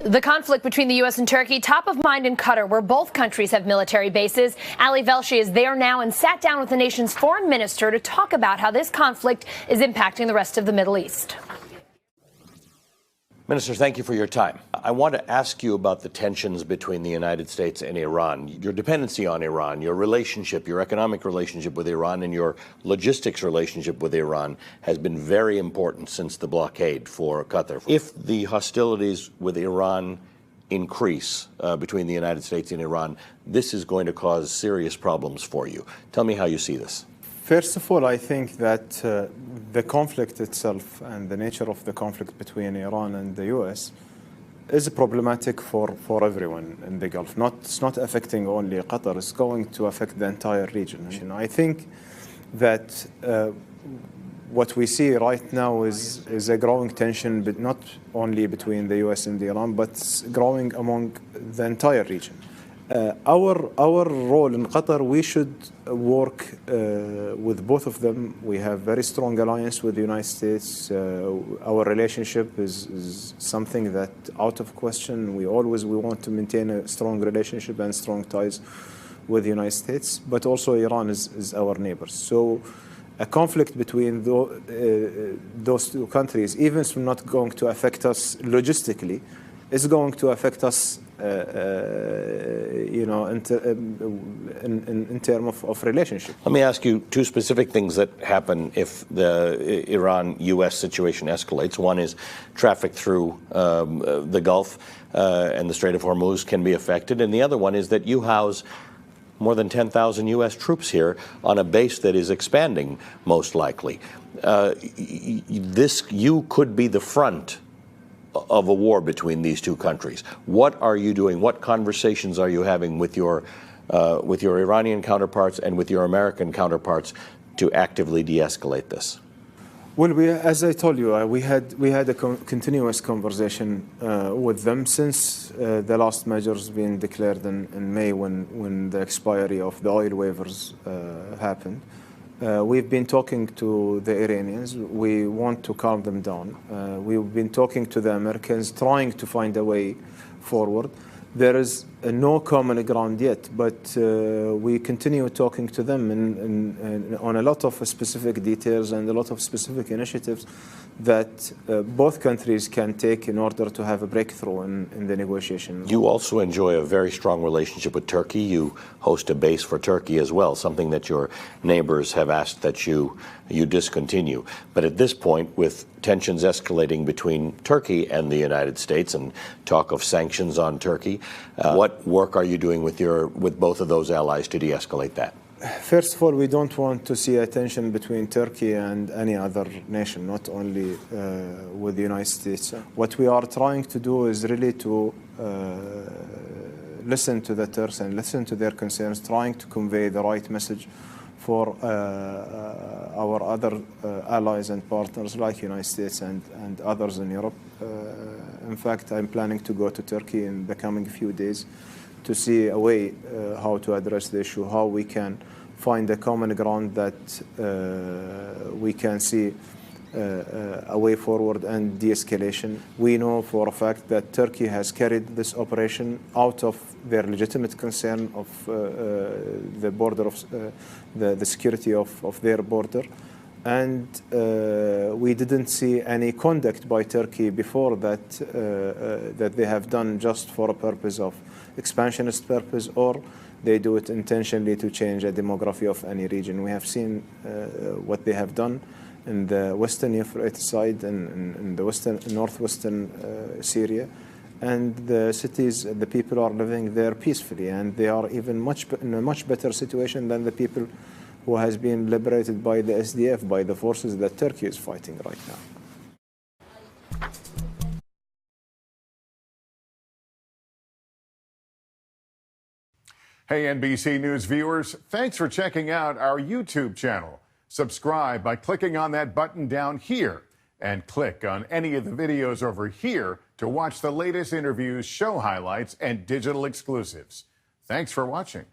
The conflict between the U.S. and Turkey, top of mind in Qatar, where both countries have military bases. Ali Velshi is there now and sat down with the nation's foreign minister to talk about how this conflict is impacting the rest of the Middle East. Minister, thank you for your time. I want to ask you about the tensions between the United States and Iran, your dependency on Iran, your relationship, your economic relationship with Iran, and your logistics relationship with Iran has been very important since the blockade for Qatar. If the hostilities with Iran increase between the United States and Iran, this is going to cause serious problems for you. Tell me how you see this. First of all, I think that the conflict itself and the nature of the conflict between Iran and the U.S. is problematic for everyone in the Gulf. It's not affecting only Qatar, it's going to affect the entire region. You know, I think that what we see right now is a growing tension, but not only between the U.S. and Iran, but growing among the entire region. Our role in Qatar, we should work with both of them. We have very strong alliance with the United States. Our relationship is something that out of question. We want to maintain a strong relationship and strong ties with the United States, but also Iran is our neighbors. So a conflict between those two countries, even if it's not going to affect us logistically, is going to affect us in terms of relationship. Let me ask you two specific things that happen if the Iran-U.S. situation escalates. One is traffic through the Gulf and the Strait of Hormuz can be affected. And the other one is that you house more than 10,000 U.S. troops here on a base that is expanding, most likely. You could be the front of a war between these two countries. What are you doing? What conversations are you having with your Iranian counterparts and with your American counterparts to actively de-escalate this? Well, as I told you, we had a continuous conversation with them since the last measures being declared in May when the expiry of the oil waivers happened. We've been talking to the Iranians. We want to calm them down. We've been talking to the Americans, trying to find a way forward. There is no common ground yet, but we continue talking to them on a lot of specific details and a lot of specific initiatives that both countries can take in order to have a breakthrough in the negotiations. You also enjoy a very strong relationship with Turkey. You host a base for Turkey as well, something that your neighbors have asked that you discontinue. But at this point, with tensions escalating between Turkey and the United States and talk of sanctions on Turkey, what work are you doing with both of those allies to de-escalate that? First of all, we don't want to see a tension between Turkey and any other nation, not only with the United States. What we are trying to do is really to listen to the Turks and listen to their concerns, trying to convey the right message for our other allies and partners like the United States and others in Europe. In fact, I'm planning to go to Turkey in the coming few days to see a way how to address the issue, how we can find a common ground that we can see a way forward and de-escalation. We know for a fact that Turkey has carried this operation out of their legitimate concern of the border of the security of their border. And we didn't see any conduct by Turkey before that they have done just for a purpose of expansionist purpose, or they do it intentionally to change the demography of any region. We have seen what they have done in the Western Euphrates side and in the northwestern Syria. And the cities, the people are living there peacefully, and they are even in a much better situation than the people who has been liberated by the SDF, by the forces that Turkey is fighting right now. Hey, NBC News viewers, thanks for checking out our YouTube channel. Subscribe by clicking on that button down here and click on any of the videos over here to watch the latest interviews, show highlights, and digital exclusives. Thanks for watching.